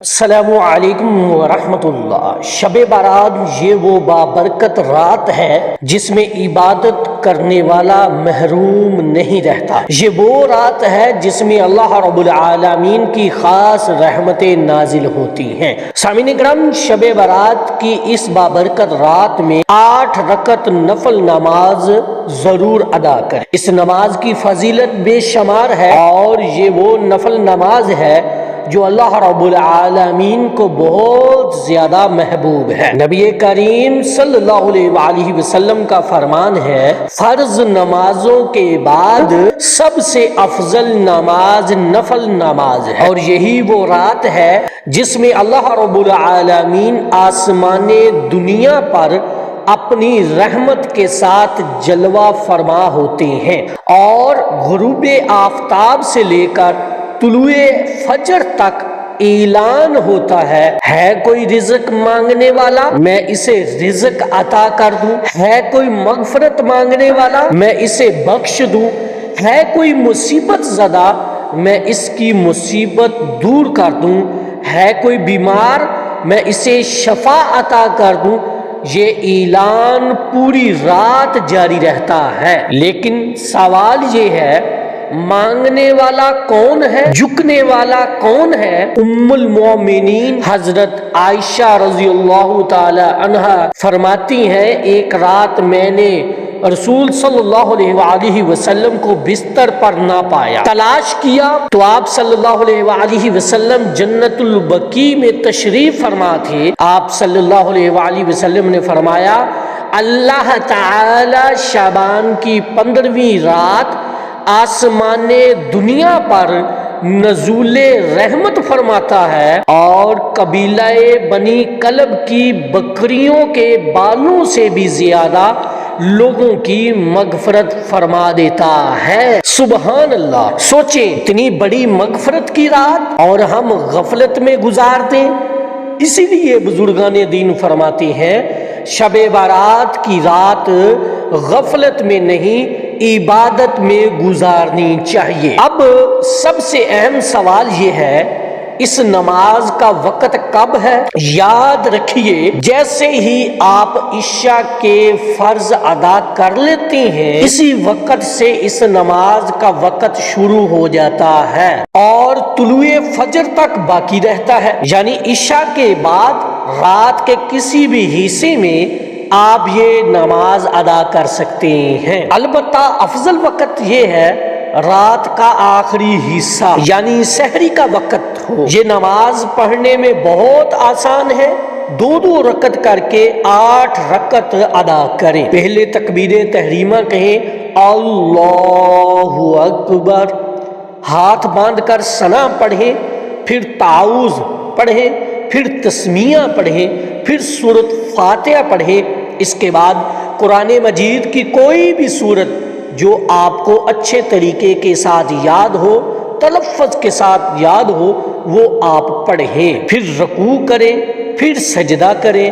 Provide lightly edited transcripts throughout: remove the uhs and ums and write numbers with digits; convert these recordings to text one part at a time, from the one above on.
السلام علیکم ورحمۃ اللہ۔ شب بارات یہ وہ بابرکت رات ہے جس میں عبادت کرنے والا محروم نہیں رہتا۔ یہ وہ رات ہے جس میں اللہ رب العالمین کی خاص رحمتیں نازل ہوتی ہیں۔ سامعین کرام، شب بارات کی اس بابرکت رات میں 8 رکعت نفل نماز ضرور ادا کریں۔ اس نماز کی فضیلت بے شمار ہے اور یہ وہ نفل نماز ہے جو اللہ رب العالمین کو بہت زیادہ محبوب ہے۔ نبی کریم صلی اللہ علیہ وآلہ وسلم کا فرمان ہے، فرض نمازوں کے بعد سب سے افضل نماز نفل نماز ہے، اور یہی وہ رات ہے جس میں اللہ رب العالمین آسمان دنیا پر اپنی رحمت کے ساتھ جلوہ فرما ہوتے ہیں، اور غروب آفتاب سے لے کر طلوع فجر تک اعلان ہوتا ہے کوئی رزق مانگنے والا، میں اسے رزق عطا کر دوں، ہے کوئی مغفرت مانگنے والا، میں اسے بخش دوں، ہے کوئی مصیبت زدہ، میں اس کی مصیبت دور کر دوں، ہے کوئی بیمار، میں اسے شفا عطا کر دوں۔ یہ اعلان پوری رات جاری رہتا ہے، لیکن سوال یہ ہے، مانگنے والا کون ہے، جھکنے والا کون ہے؟ ام المومنین حضرت عائشہ رضی اللہ تعالی عنہا فرماتی ہیں، ایک رات میں نے رسول صلی اللہ علیہ وآلہ وسلم کو بستر پر نہ پایا، تلاش کیا تو آپ صلی اللہ علیہ وآلہ وسلم جنت البقیع میں تشریف فرما تھے۔ آپ صلی اللہ علیہ وآلہ وسلم نے فرمایا، اللہ تعالی شعبان کی 15ویں رات آسمان دنیا پر نزول رحمت فرماتا ہے اور قبیلہ بنی کلب کی بکریوں کے بالوں سے بھی زیادہ لوگوں کی مغفرت فرما دیتا ہے۔ سبحان اللہ! سوچیں، اتنی بڑی مغفرت کی رات اور ہم غفلت میں گزار دیں۔ اسی لیے بزرگان دین فرماتے ہیں، شب بارات کی رات غفلت میں نہیں عبادت میں گزارنی چاہیے۔ اب سب سے اہم سوال یہ ہے، اس نماز کا وقت کب ہے؟ یاد رکھیے، جیسے ہی آپ عشاء کے فرض ادا کر لیتے ہیں، اسی وقت سے اس نماز کا وقت شروع ہو جاتا ہے اور طلوع فجر تک باقی رہتا ہے، یعنی عشاء کے بعد رات کے کسی بھی حصے میں آپ یہ نماز ادا کر سکتے ہیں۔ البتہ افضل وقت یہ ہے رات کا آخری حصہ، یعنی سحری کا وقت ہو۔ یہ نماز پڑھنے میں بہت آسان ہے، 2 رکعت کر کے 8 رکعت ادا کریں۔ پہلے تکبیر تحریمہ کہیں، اللہ اکبر، ہاتھ باندھ کر ثنا پڑھیں، پھر تعوذ پڑھیں، پھر تسمیہ پڑھیں، پھر سورۃ فاتحہ پڑھیں۔ اس کے بعد قرآن مجید کی کوئی بھی سورت جو آپ کو اچھے طریقے کے ساتھ یاد ہو، تلفظ کے ساتھ یاد ہو، وہ آپ پڑھیں، پھر رکوع کریں، پھر سجدہ کریں،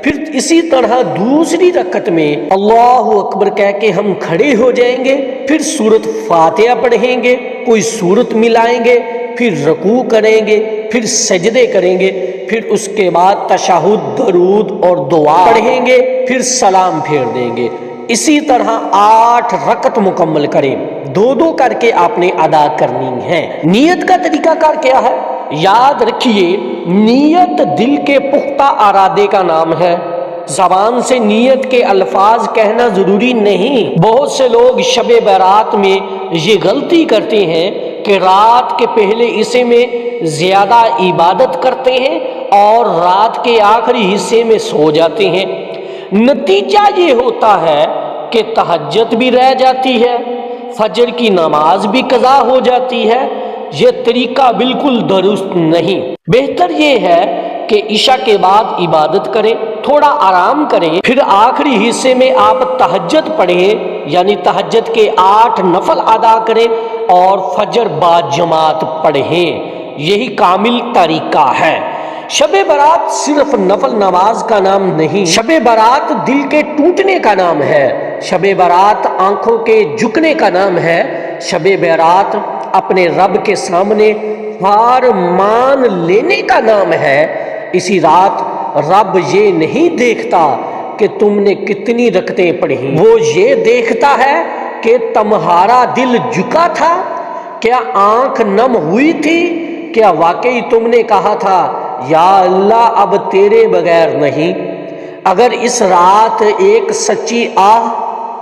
پھر اسی طرح دوسری رکعت میں اللہ اکبر کہہ کے ہم کھڑے ہو جائیں گے، پھر سورۃ فاتحہ پڑھیں گے، کوئی سورت ملائیں گے، پھر رکوع کریں گے، پھر سجدے کریں گے، پھر اس کے بعد تشہد، درود اور دعا پڑھیں گے، پھر سلام پھیر دیں گے۔ اسی طرح 8 رکعت مکمل کریں، 2 کر کے آپ نے ادا کرنی ہے۔ نیت کا طریقہ کار کیا ہے؟ یاد رکھیے، نیت دل کے پختہ ارادے کا نام ہے۔ زبان سے نیت کے الفاظ کہنا ضروری نہیں۔ بہت سے لوگ شب بارات میں یہ غلطی کرتے ہیں کہ رات کے پہلے حصے میں زیادہ عبادت کرتے ہیں اور رات کے آخری حصے میں سو جاتے ہیں۔ نتیجہ یہ ہوتا ہے کہ تہجد بھی رہ جاتی ہے، فجر کی نماز بھی قضا ہو جاتی ہے۔ یہ طریقہ بالکل درست نہیں۔ بہتر یہ ہے کہ عشاء کے بعد عبادت کریں، تھوڑا آرام کریں، پھر آخری حصے میں آپ تہجد پڑھیں، یعنی تہجد کے 8 نفل ادا کریں اور فجر با جماعت پڑھیں۔ یہی کامل طریقہ ہے۔ شب برات صرف نفل نماز کا نام نہیں، شب برات دل کے ٹوٹنے کا نام ہے، شب برات آنکھوں کے جھکنے کا نام ہے، شب برات اپنے رب کے سامنے ہار مان لینے کا نام ہے، اسی رات رب یہ نہیں دیکھتا کہ تم نے کتنی رکعتیں پڑھی، وہ یہ دیکھتا ہے کہ تمہارا دل جھکا تھا، کیا آنکھ نم ہوئی تھی، کیا واقعی تم نے کہا تھا یا اللہ اب تیرے بغیر نہیں۔ اگر اس رات ایک سچی آہ،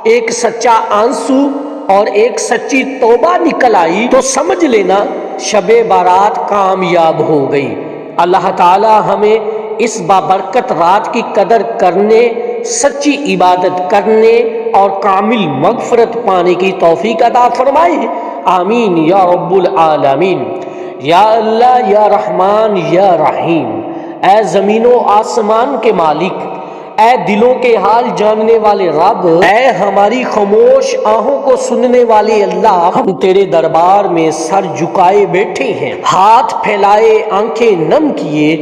ایک سچا آنسو اور ایک سچی توبہ نکل آئی تو سمجھ لینا شب بارات کامیاب ہو گئی۔ اللہ تعالی ہمیں اس بابرکت رات کی قدر کرنے، سچی عبادت کرنے اور کامل مغفرت پانے کی توفیق عطا فرمائے، آمین یا رب العالمین۔ یا اللہ یا رحمان یا رحیم، اے زمین و آسمان کے مالک، اے دلوں کے حال جاننے والے رب، اے ہماری خاموش آہوں کو سننے والے اللہ، ہم تیرے دربار میں سر جھکائے بیٹھے ہیں، ہاتھ پھیلائے، آنکھیں نم کیے،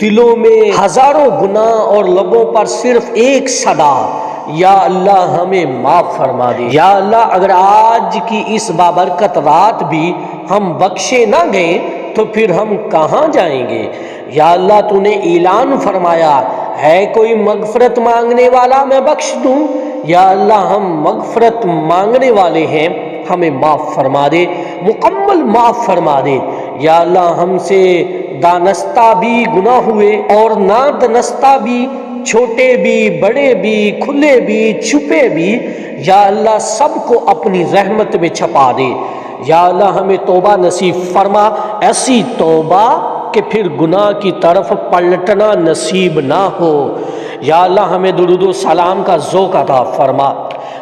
دلوں میں ہزاروں گناہ اور لبوں پر صرف ایک صدا، یا اللہ ہمیں معاف فرما دے۔ یا اللہ اگر آج کی اس بابرکت رات بھی ہم بخشے نہ گئے تو پھر ہم کہاں جائیں گے؟ یا اللہ تو نے اعلان فرمایا ہے کوئی مغفرت مانگنے والا میں بخش دوں، یا اللہ ہم مغفرت مانگنے والے ہیں، ہمیں معاف فرما دے، مکمل معاف فرما دے۔ یا اللہ ہم سے دانستہ بھی گناہ ہوئے اور نہ دانستہ بھی، چھوٹے بھی بڑے بھی کھلے بھی چھپے بھی، یا اللہ سب کو اپنی رحمت میں چھپا دے۔ یا اللہ ہمیں توبہ نصیب فرما، ایسی توبہ کہ پھر گناہ کی طرف پلٹنا نصیب نہ ہو۔ یا اللہ ہمیں درود و سلام کا ذوق عطا فرما،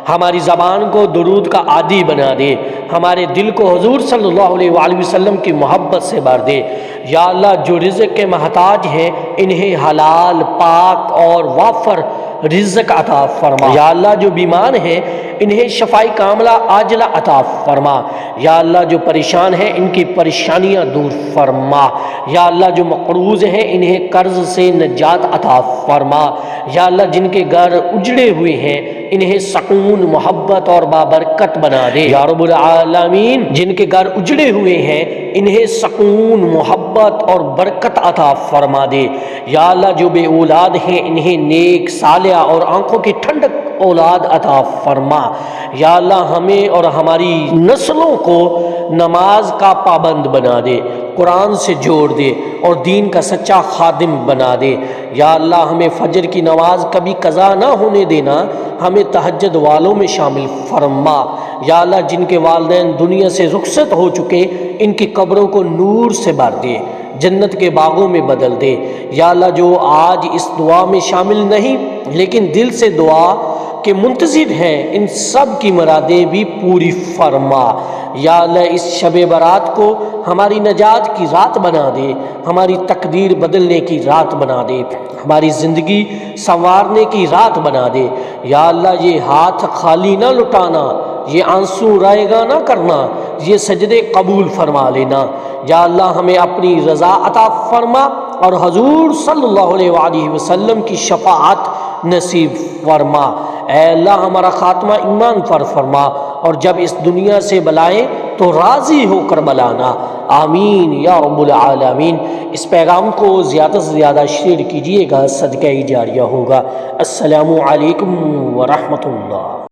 ہماری زبان کو درود کا عادی بنا دے، ہمارے دل کو حضور صلی اللہ علیہ وآلہ وسلم کی محبت سے بھر دے۔ یا اللہ جو رزق کے محتاج ہیں انہیں حلال پاک اور وافر رزق عطا فرما۔ یا اللہ جو بیمار ہیں انہیں شفاء کاملہ عاجلہ عطا فرما۔ یا اللہ جو پریشان ہیں ان کی پریشانیاں دور فرما۔ یا اللہ جو مقروض ہیں انہیں قرض سے نجات عطا فرما۔ یا اللہ جن کے گھر اجڑے ہوئے ہیں انہیں سکون محبت اور بابرکت بنا دے۔ یا رب العالمین جن کے گھر اجڑے ہوئے ہیں انہیں سکون محبت اور برکت عطا فرما دے۔ یا اللہ جو بے اولاد ہیں انہیں نیک صالحہ اور آنکھوں کی ٹھنڈک اولاد عطا فرما۔ یا اللہ ہمیں اور ہماری نسلوں کو نماز کا پابند بنا دے، قرآن سے جوڑ دے اور دین کا سچا خادم بنا دے۔ یا اللہ ہمیں فجر کی نماز کبھی قضا نہ ہونے دینا، ہمیں تہجد والوں میں شامل فرما۔ یا اللہ جن کے والدین دنیا سے رخصت ہو چکے ان کی قبروں کو نور سے بھر دے، جنت کے باغوں میں بدل دے۔ یا اللہ جو آج اس دعا میں شامل نہیں لیکن دل سے دعا کے منتظر ہیں ان سب کی مرادیں بھی پوری فرما۔ یا اللہ اس شب برات کو ہماری نجات کی رات بنا دے، ہماری تقدیر بدلنے کی رات بنا دے، ہماری زندگی سنوارنے کی رات بنا دے۔ یا اللہ یہ ہاتھ خالی نہ لٹانا، یہ آنسو رائے گا نہ کرنا، یہ سجدے قبول فرما لینا۔ یا اللہ ہمیں اپنی رضا عطا فرما اور حضور صلی اللہ علیہ وآلہ وسلم کی شفاعت نصیب فرما۔ اے اللہ ہمارا خاتمہ ایمان پر فرما اور جب اس دنیا سے بلائیں تو راضی ہو کر بلانا، آمین یا رب العالمین۔ اس پیغام کو زیادہ سے زیادہ شیئر کیجیے گا، صدقہ جاریہ ہوگا۔ السلام علیکم ورحمۃ اللہ۔